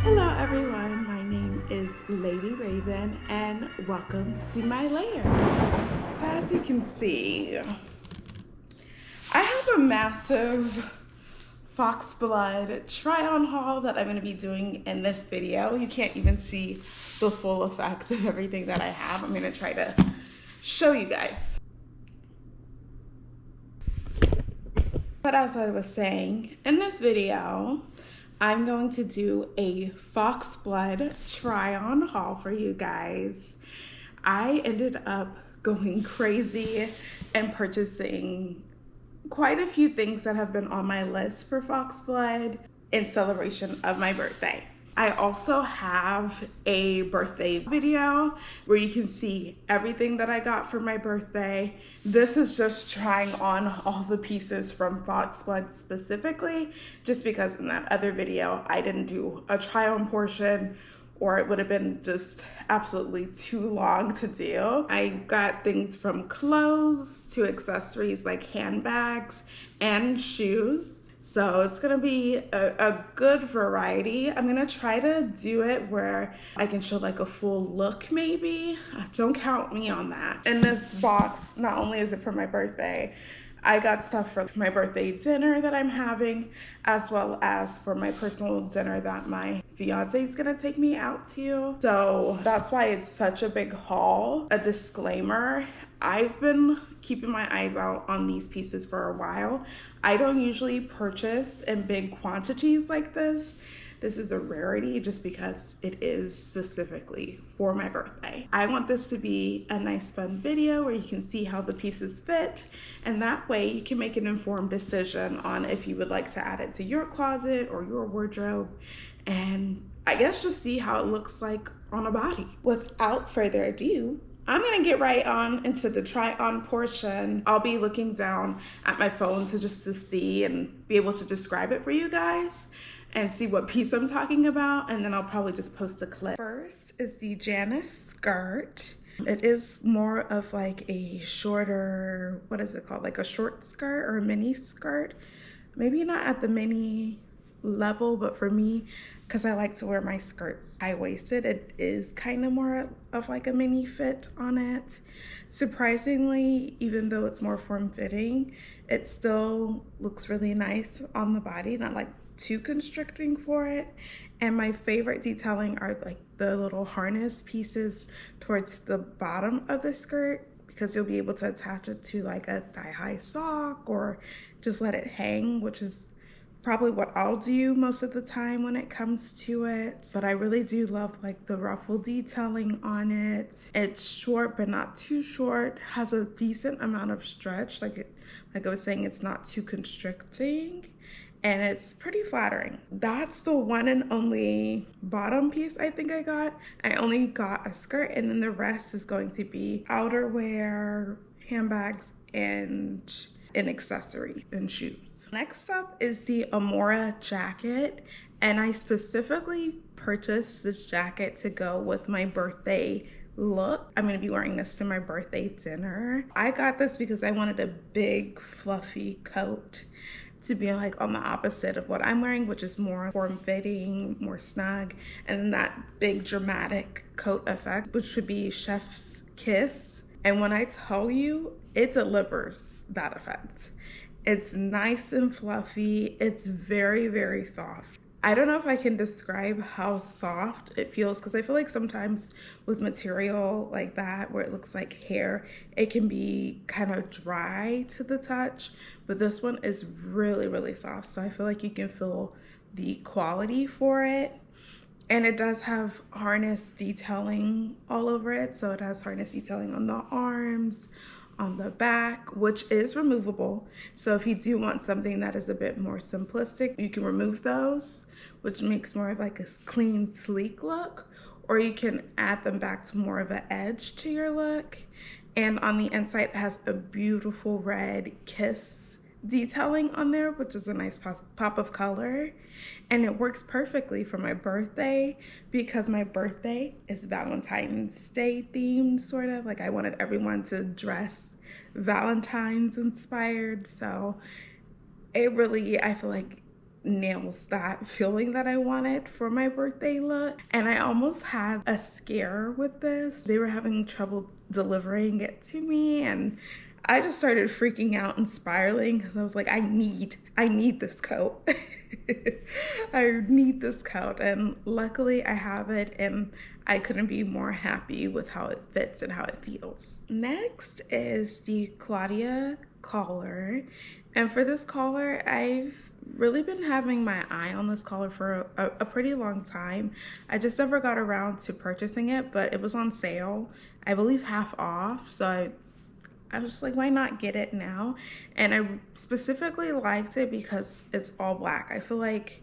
Hello everyone, my name is LadyRavyne and welcome to my lair. As you can see, I have a massive Foxblood Try on haul that I'm going to be doing in this video. You can't even see the full effect of everything that I have. I'm going to try to show you guys. But as I was saying, in this video, I'm going to do a Foxblood try-on haul for you guys. I ended up going crazy and purchasing quite a few things that have been on my list for Foxblood in celebration of my birthday. I also have a birthday video where you can see everything that I got for my birthday. This is just trying on all the pieces from Foxblood specifically, just because in that other video I didn't do a try on portion or it would have been just absolutely too long to do. I got things from clothes to accessories like handbags and shoes. So it's gonna be a good variety. I'm gonna try to do it where I can show like a full look maybe. Don't count me on that. In this box, not only is it for my birthday, I got stuff for my birthday dinner that I'm having, as well as for my personal dinner that my fiance is gonna take me out to. So that's why it's such a big haul. A disclaimer, I've been keeping my eyes out on these pieces for a while. I don't usually purchase in big quantities like this. This is a rarity just because it is specifically for my birthday. I want this to be a nice fun video where you can see how the pieces fit, and that way you can make an informed decision on if you would like to add it to your closet or your wardrobe, and I guess just see how it looks like on a body. Without further ado, I'm gonna get right on into the try on portion. I'll be looking down at my phone to see and be able to describe it for you guys and see what piece I'm talking about, and then I'll probably just post a clip. First is the Janice skirt. It is more of like a shorter, what is it called? Like a short skirt or a mini skirt. Maybe not at the mini level, but for me, because I like to wear my skirts high-waisted, it is kind of more of like a mini fit on it. Surprisingly, even though it's more form-fitting, it still looks really nice on the body, not like too constricting for it. And my favorite detailing are like the little harness pieces towards the bottom of the skirt, because you'll be able to attach it to like a thigh-high sock or just let it hang, which is probably what I'll do most of the time when it comes to it. But I really do love like the ruffle detailing on it. It's short but not too short, has a decent amount of stretch, like I was saying, it's not too constricting, and it's pretty flattering. That's the one and only bottom piece I think I got. I only got a skirt, and then the rest is going to be outerwear, handbags, and an accessory and shoes. Next up is the Amora jacket, and I specifically purchased this jacket to go with my birthday look. I'm gonna be wearing this to my birthday dinner. I got this because I wanted a big fluffy coat to be like on the opposite of what I'm wearing, which is more form-fitting, more snug, and then that big dramatic coat effect, which would be chef's kiss. And when I tell you, it delivers that effect. It's nice and fluffy. It's very, very soft. I don't know if I can describe how soft it feels, because I feel like sometimes with material like that where it looks like hair, it can be kind of dry to the touch, but this one is really, really soft. So I feel like you can feel the quality for it. And it does have harness detailing all over it. So it has harness detailing on the arms, on the back, which is removable. So if you do want something that is a bit more simplistic, you can remove those, which makes more of like a clean, sleek look, or you can add them back to more of an edge to your look. And on the inside, it has a beautiful red kiss detailing on there, which is a nice pop of color. And it works perfectly for my birthday, because my birthday is Valentine's Day themed, sort of. Like I wanted everyone to dress Valentine's inspired. So it really, I feel like nails that feeling that I wanted for my birthday look. And I almost had a scare with this. They were having trouble delivering it to me, and I just started freaking out and spiraling because I was like, I need this coat. I need this coat. And luckily I have it, and I couldn't be more happy with how it fits and how it feels. Next is the Claudia collar. And for this collar, I've really been having my eye on this collar for a pretty long time. I just never got around to purchasing it, but it was on sale, I believe half off. So I was just like, why not get it now? And I specifically liked it because it's all black. I feel like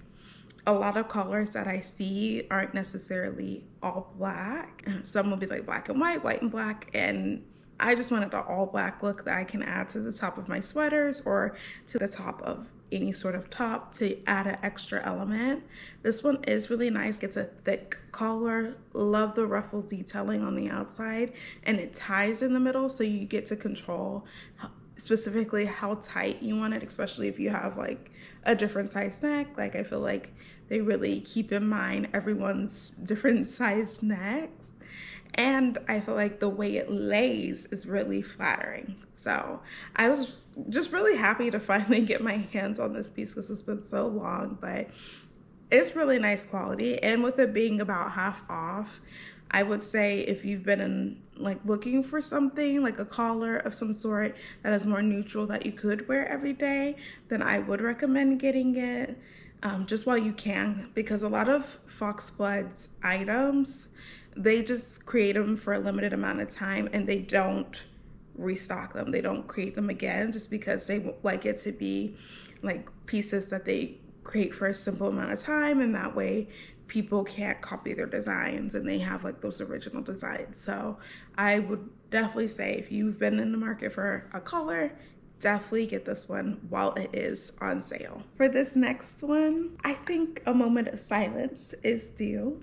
a lot of colors that I see aren't necessarily all black. Some will be like black and white and black, and I just wanted an all black look that I can add to the top of my sweaters or to the top of any sort of top to add an extra element. This one is really nice. It's a thick collar. Love the ruffle detailing on the outside, and it ties in the middle, so you get to control specifically how tight you want it, especially if you have like a different size neck. Like, I feel like they really keep in mind everyone's different size necks. And I feel like the way it lays is really flattering. So I was just really happy to finally get my hands on this piece because it's been so long, but it's really nice quality. And with it being about half off, I would say if you've been looking for something like a collar of some sort that is more neutral that you could wear every day, then I would recommend getting it just while you can, because a lot of Foxblood's items, they just create them for a limited amount of time and they don't restock them. They don't create them again just because they like it to be like pieces that they create for a simple amount of time, and that way people can't copy their designs and they have like those original designs. So I would definitely say if you've been in the market for a collar, definitely get this one while it is on sale. For this next one, I think a moment of silence is due.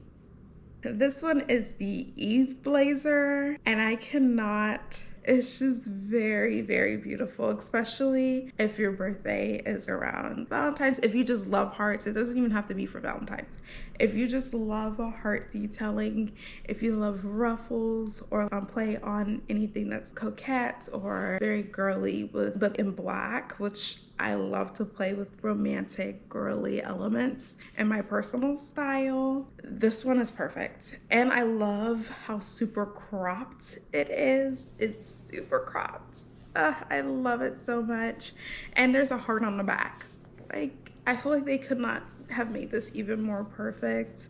This one is the Eve blazer, and I cannot, it's just very, very beautiful, especially if your birthday is around Valentine's. If you just love hearts, it doesn't even have to be for Valentine's. If you just love a heart detailing, if you love ruffles or play on anything that's coquette or very girly but in black, which I love to play with romantic, girly elements in my personal style, this one is perfect. And I love how super cropped it is. It's super cropped. I love it so much. And there's a heart on the back. Like, I feel like they could not have made this even more perfect.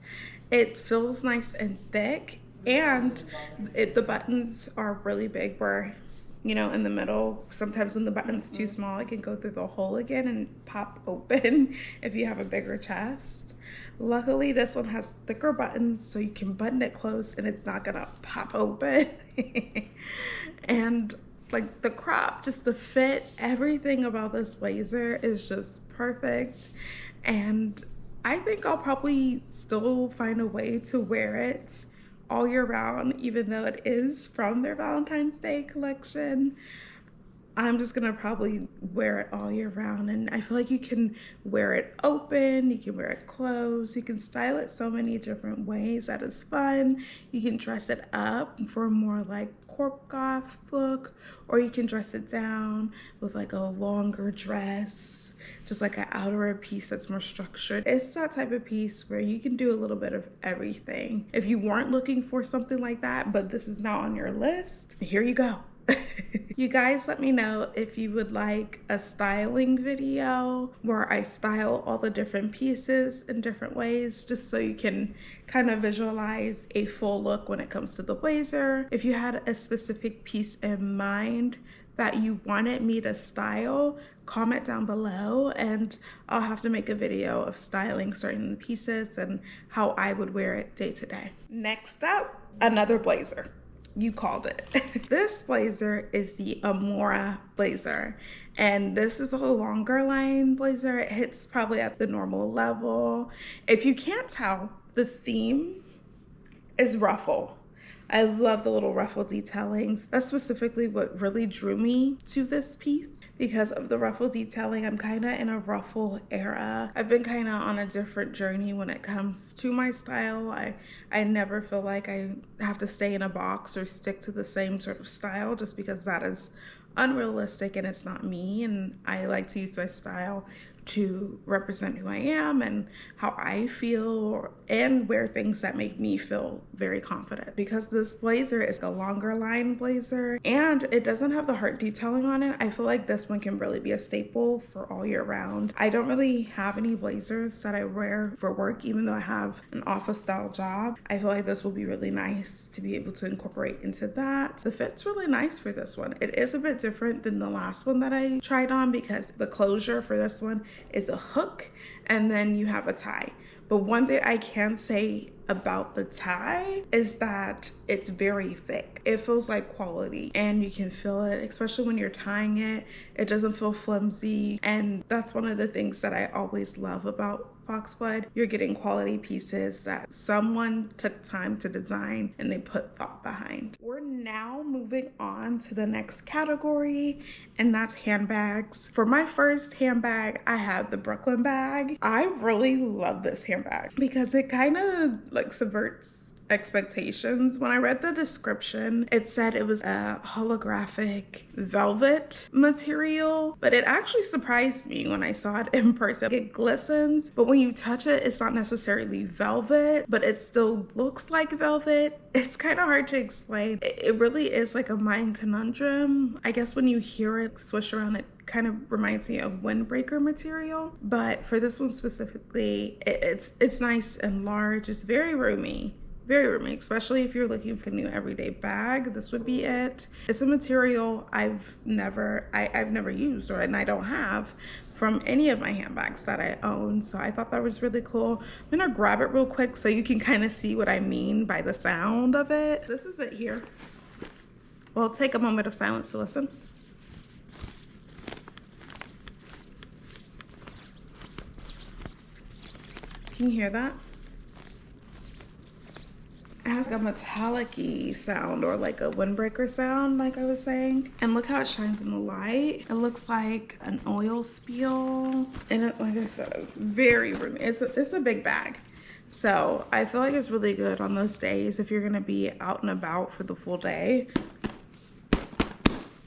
It feels nice and thick, and the buttons are really big where, you know, in the middle, sometimes when the button's too small, it can go through the hole again and pop open if you have a bigger chest. Luckily, this one has thicker buttons, so you can button it close and it's not gonna pop open. And like the crop, just the fit, everything about this blazer is just perfect. And I think I'll probably still find a way to wear it all year round, even though it is from their Valentine's Day collection. I'm just gonna probably wear it all year round, and I feel like you can wear it open, you can wear it closed, you can style it so many different ways. That is fun. You can dress it up for a more like corp goth look, or you can dress it down with like a longer dress, just like an outerwear piece that's more structured. It's that type of piece where you can do a little bit of everything. If you weren't looking for something like that, but this is now on your list, here you go. You guys let me know if you would like a styling video where I style all the different pieces in different ways, just so you can kind of visualize a full look when it comes to the blazer. If you had a specific piece in mind that you wanted me to style, comment down below and I'll have to make a video of styling certain pieces and how I would wear it day to day. Next up, another blazer. You called it. This blazer is the Amora blazer, and this is a longer line blazer. It hits probably at the normal level. If you can't tell, the theme is ruffle. I love the little ruffle detailings. That's specifically what really drew me to this piece. Because of the ruffle detailing, I'm kind of in a ruffle era. I've been kind of on a different journey when it comes to my style. I never feel like I have to stay in a box or stick to the same sort of style just because that is unrealistic and it's not me. And I like to use my style to represent who I am and how I feel and wear things that make me feel very confident. Because this blazer is a longer line blazer and it doesn't have the heart detailing on it, I feel like this one can really be a staple for all year round. I don't really have any blazers that I wear for work, even though I have an office style job. I feel like this will be really nice to be able to incorporate into that. The fit's really nice for this one. It is a bit different than the last one that I tried on because the closure for this one is a hook and then you have a tie. But one thing I can say about the tie is that it's very thick. It feels like quality and you can feel it, especially when you're tying it. It doesn't feel flimsy. And that's one of the things that I always love about Foxblood. You're getting quality pieces that someone took time to design and they put thought behind. We're now moving on to the next category, and that's handbags. For my first handbag, I have the Brooklyn bag. I really love this handbag because it kind of like subverts expectations. When I read the description, it said it was a holographic velvet material, but it actually surprised me when I saw it in person. It glistens, but when you touch it, it's not necessarily velvet, but it still looks like velvet. It's kind of hard to explain. It really is like a mind conundrum. I guess when you hear it swish around, it kind of reminds me of windbreaker material, but for this one specifically, it's nice and large. It's very roomy. Very roomy, especially if you're looking for a new everyday bag. This would be it. It's a material I've never used and I don't have from any of my handbags that I own. So I thought that was really cool. I'm gonna grab it real quick so you can kind of see what I mean by the sound of it. This is it here. We'll take a moment of silence to listen. Can you hear that? It has a metallic-y sound or like a windbreaker sound, like I was saying. And look how it shines in the light. It looks like an oil spill. And it, like I said, it's very roomy. It's a big bag. So I feel like it's really good on those days if you're gonna be out and about for the full day.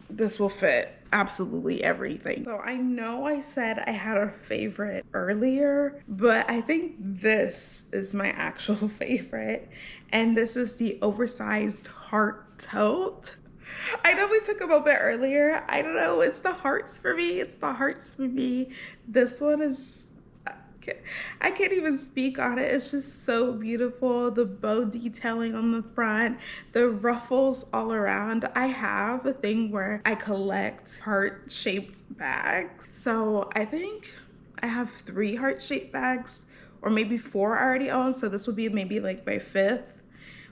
This will fit absolutely everything. So I know I said I had a favorite earlier, but I think this is my actual favorite. And this is the Oversized heart tote. I know we took a moment earlier. I don't know, it's the hearts for me. It's the hearts for me. This one is, I can't even speak on it. It's just so beautiful. The bow detailing on the front, the ruffles all around. I have a thing where I collect heart-shaped bags. So I think I have 3 heart-shaped bags, or maybe 4 I already own. So this would be maybe like my 5th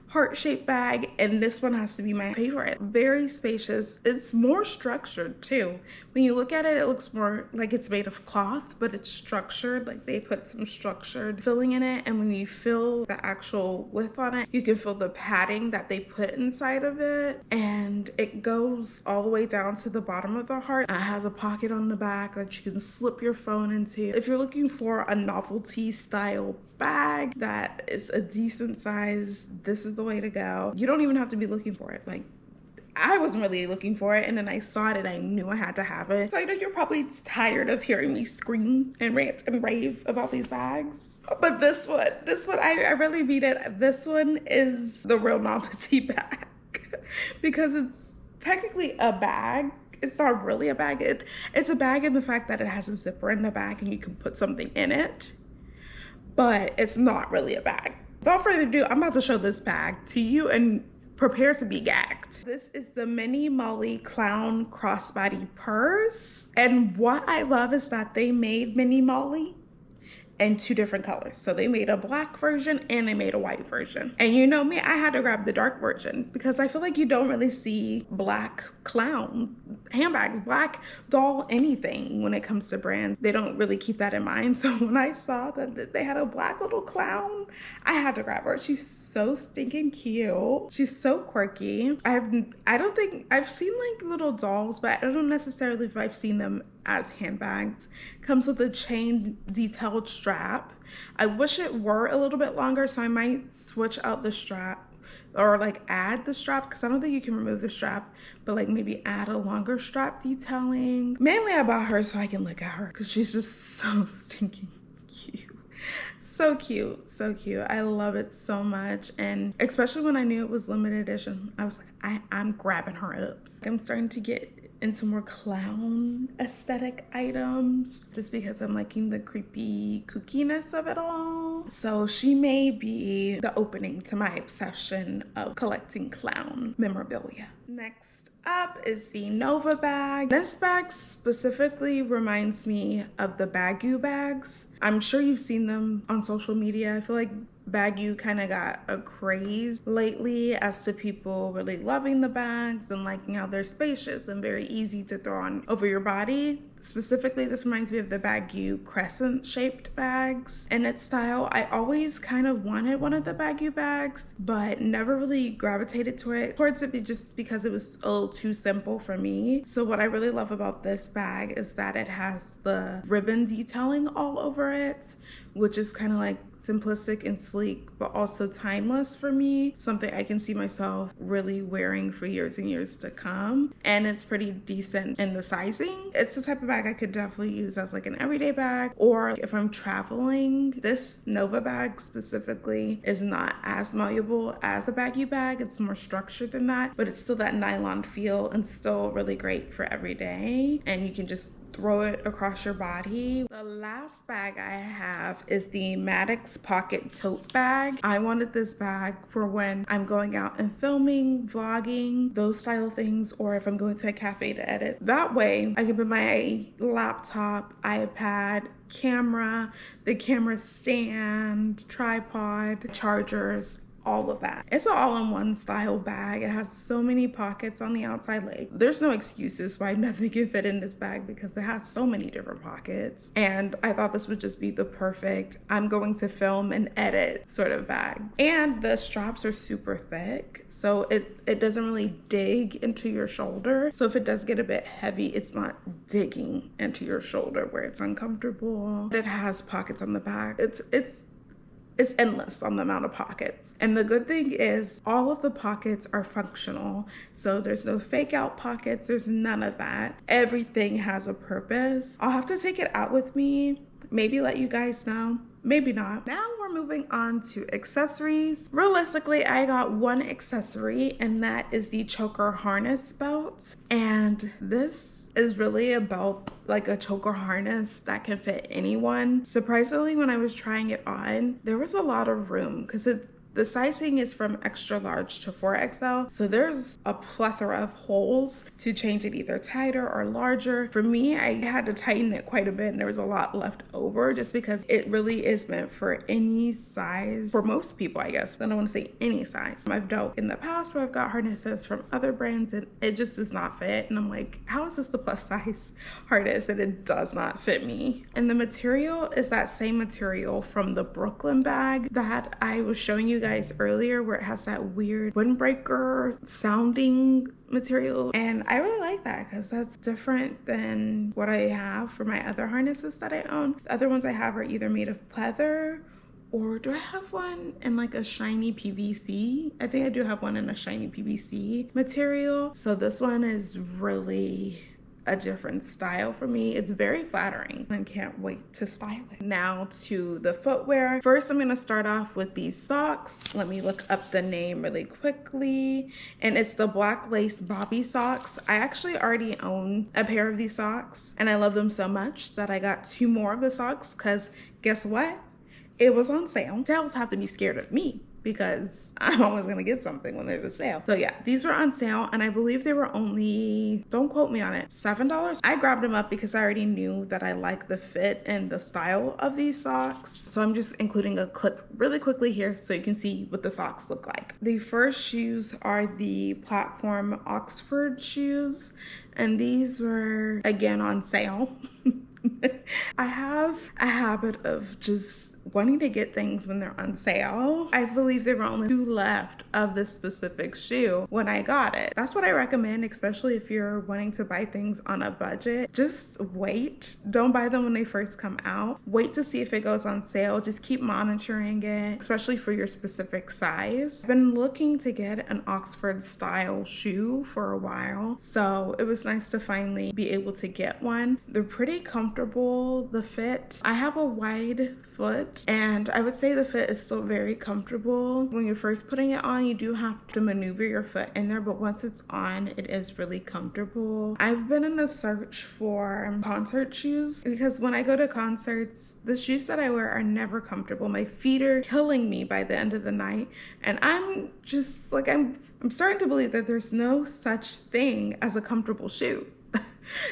heart-shaped bag, and this one has to be my favorite. Very spacious. It's more structured too. When you look at it, it looks more like it's made of cloth, but it's structured. Like they put some structured filling in it, and when you feel the actual width on it, you can feel the padding that they put inside of it, and it goes all the way down to the bottom of the heart. It has a pocket on the back that you can slip your phone into. If you're looking for a novelty style bag that is a decent size, this is the way to go. You don't even have to be looking for it. Like, I wasn't really looking for it, and then I saw it and I knew I had to have it. So I know you're probably tired of hearing me scream and rant and rave about these bags, but this one, I really mean it. This one is the real novelty bag because it's technically a bag. It's not really a bag. It's a bag in the fact that it has a zipper in the back and you can put something in it, but it's not really a bag. Without further ado, I'm about to show this bag to you and prepare to be gagged. This is the Mini Molly Clown Crossbody purse. And what I love is that they made Mini Molly in 2 different colors. So they made a black version and they made a white version. And you know me, I had to grab the dark version because I feel like you don't really see black clown handbags, black doll, anything when it comes to brand. They don't really keep that in mind. So when I saw that they had a black little clown, I had to grab her. She's so stinking cute. She's so quirky. I don't think I've seen like little dolls, but I don't necessarily if I've seen them as handbags. Comes with a chain detailed strap. I wish it were a little bit longer, so I might switch out the strap or like add the strap because I don't think you can remove the strap, but like maybe add a longer strap detailing. Mainly I bought her so I can look at her because she's just so stinking cute. So cute, so cute. I love it so much. And especially when I knew it was limited edition, I was like, I'm grabbing her up. I'm starting to get into more clown aesthetic items just because I'm liking the creepy kookiness of it all. So she may be the opening to my obsession of collecting clown memorabilia. Next up is the Nova bag. This bag specifically reminds me of the Bagu bags. I'm sure you've seen them on social media. I feel like Bagu kind of got a craze lately as to people really loving the bags and liking how they're spacious and very easy to throw on over your body. Specifically, this reminds me of the Bagu crescent shaped bags in its style. I always kind of wanted one of the Bagu bags, but never really gravitated towards it just because it was a little too simple for me. So what I really love about this bag is that it has the ribbon detailing all over it, which is kind of like simplistic and sleek, but also timeless for me. Something I can see myself really wearing for years and years to come. And it's pretty decent in the sizing. It's the type of bag I could definitely use as like an everyday bag, or if I'm traveling. This Nova bag specifically is not as malleable as a Bagu bag. It's more structured than that, but it's still that nylon feel and still really great for every day. And you can just throw it across your body. The last bag I have is the Maddox Pocket Tote bag. I wanted this bag for when I'm going out and filming, vlogging, those style of things, or if I'm going to a cafe to edit. That way I can put my laptop, iPad, camera, the camera stand, tripod, chargers, all of that. It's an all-in-one style bag. It has so many pockets on the outside. Like, there's no excuses why nothing can fit in this bag because it has so many different pockets. And I thought this would just be the perfect, I'm going to film and edit sort of bag. And the straps are super thick, so it doesn't really dig into your shoulder. So if it does get a bit heavy, it's not digging into your shoulder where it's uncomfortable. It has pockets on the back. It's endless on the amount of pockets. And the good thing is all of the pockets are functional. So there's no fake out pockets. There's none of that. Everything has a purpose. I'll have to take it out with me, maybe let you guys know. Maybe not. Now we're moving on to accessories. Realistically, I got one accessory, and that is the choker harness belt. And this is really a belt, like a choker harness that can fit anyone. Surprisingly, when I was trying it on, there was a lot of room because the sizing is from extra large to 4XL. So there's a plethora of holes to change it either tighter or larger. For me, I had to tighten it quite a bit and there was a lot left over just because it really is meant for any size. For most people, I guess. I don't want to say any size. I've dealt in the past where I've got harnesses from other brands and it just does not fit. And I'm like, how is this the plus size harness and it does not fit me? And the material is that same material from the Brooklyn bag that I was showing you guys earlier, where it has that weird windbreaker sounding material. And I really like that because that's different than what I have for my other harnesses that I own. The other ones I have are either made of pleather, or do I have one in like a shiny PVC? I think I do have one in a shiny PVC material. So this one is really a different style for me. It's very flattering and can't wait to style it. Now to the footwear. First, I'm gonna start off with these socks. Let me look up the name really quickly. And it's the black lace bobby socks. I actually already own a pair of these socks and I love them so much that I got 2 more of the socks because guess what? It was on sale. Sales have to be scared of me because I'm always gonna get something when there's a sale. So yeah, these were on sale, and I believe they were only, don't quote me on it, $7. I grabbed them up because I already knew that I like the fit and the style of these socks. So I'm just including a clip really quickly here so you can see what the socks look like. The first shoes are the platform Oxford shoes, and these were again on sale. I have a habit of just wanting to get things when they're on sale. I believe there were only 2 left of this specific shoe when I got it. That's what I recommend, especially if you're wanting to buy things on a budget. Just wait. Don't buy them when they first come out. Wait to see if it goes on sale. Just keep monitoring it, especially for your specific size. I've been looking to get an Oxford style shoe for a while, so it was nice to finally be able to get one. They're pretty comfortable, the fit. I have a wide foot, and I would say the fit is still very comfortable. When you're first putting it on, you do have to maneuver your foot in there, but once it's on, it is really comfortable. I've been in a search for concert shoes because when I go to concerts, the shoes that I wear are never comfortable. My feet are killing me by the end of the night, and I'm just like, I'm starting to believe that there's no such thing as a comfortable shoe.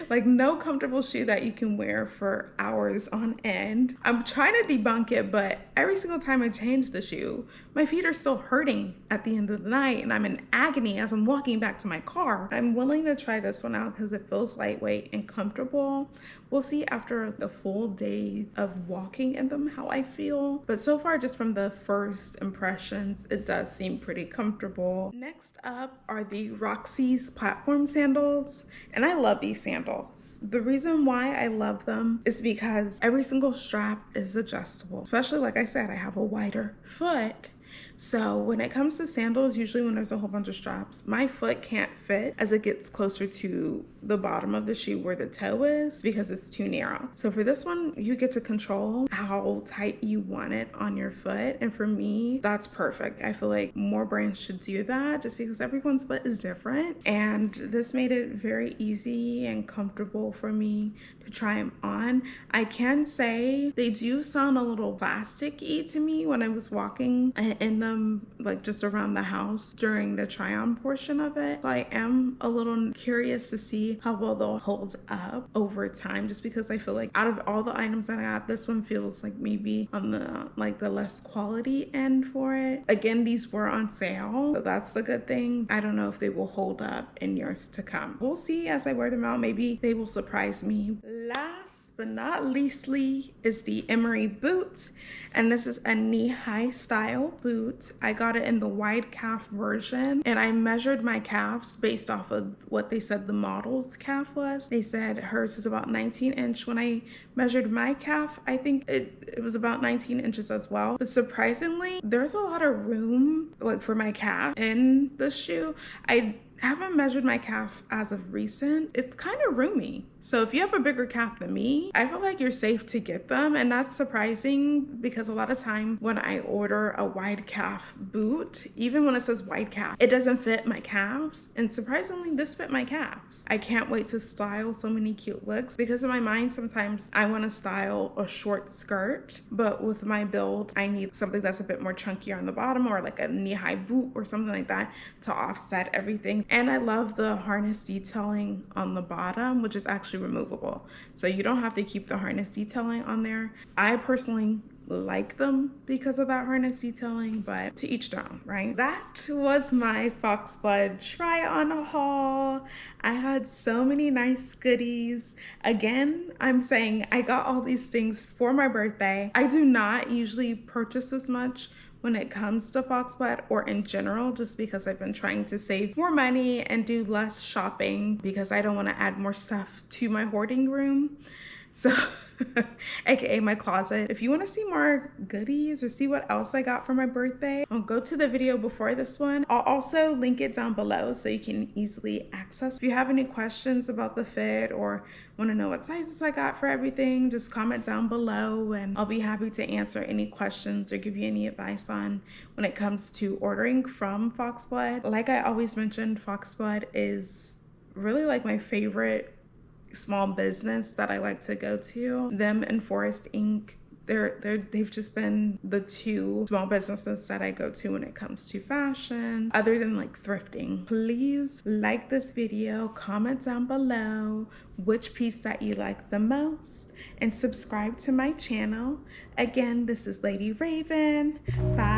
Like, no comfortable shoe that you can wear for hours on end. I'm trying to debunk it, but every single time I change the shoe, my feet are still hurting at the end of the night, and I'm in agony as I'm walking back to my car. I'm willing to try this one out because it feels lightweight and comfortable. We'll see after a full day of walking in them how I feel. But so far, just from the first impressions, it does seem pretty comfortable. Next up are the Roxies platform sandals. And I love these sandals. The reason why I love them is because every single strap is adjustable. Especially, like I said, I have a wider foot. So when it comes to sandals, usually when there's a whole bunch of straps, my foot can't fit as it gets closer to the bottom of the shoe where the toe is because it's too narrow. So for this one, you get to control how tight you want it on your foot. And for me, that's perfect. I feel like more brands should do that just because everyone's foot is different. And this made it very easy and comfortable for me to try them on. I can say they do sound a little plastic-y to me when I was walking in them, like just around the house during the try-on portion of it. So I am a little curious to see how well they'll hold up over time, just because I feel like out of all the items that I got, this one feels like maybe on the the less quality end for it. Again, these were on sale, so that's a good thing. I don't know if they will hold up in years to come. We'll see as I wear them out. Maybe they will surprise me. Last but not leastly is the Emery boot, and this is a knee-high style boot. I got it in the wide calf version, and I measured my calves based off of what they said the model's calf was. They said hers was about 19 inch. When I measured my calf, I think it was about 19 inches as well. But surprisingly, there's a lot of room for my calf in the shoe. I haven't measured my calf as of recent. It's kind of roomy. So if you have a bigger calf than me, I feel like you're safe to get them. And that's surprising because a lot of time when I order a wide calf boot, even when it says wide calf, it doesn't fit my calves. And surprisingly, this fit my calves. I can't wait to style so many cute looks because in my mind, sometimes I want to style a short skirt, but with my build, I need something that's a bit more chunkier on the bottom, or like a knee-high boot or something like that to offset everything. And I love the harness detailing on the bottom, which is actually removable. So you don't have to keep the harness detailing on there. I personally like them because of that harness detailing, but to each their own, right? That was my Foxblood try on haul. I had so many nice goodies. Again, I'm saying I got all these things for my birthday. I do not usually purchase as much when it comes to Foxblood or in general, just because I've been trying to save more money and do less shopping because I don't want to add more stuff to my hoarding room. So, aka my closet. If you want to see more goodies or see what else I got for my birthday, I'll go to the video before this one. I'll also link it down below so you can easily access. If you have any questions about the fit or want to know what sizes I got for everything, just comment down below and I'll be happy to answer any questions or give you any advice on when it comes to ordering from Foxblood. Like I always mentioned, Foxblood is really like my favorite small business that I like to go to. Them and Forest Inc. they've just been the two small businesses that I go to when it comes to fashion, other than like thrifting. Please like this video, comment down below which piece that you like the most, and subscribe to my channel. Again, this is LadyRavyne. Bye.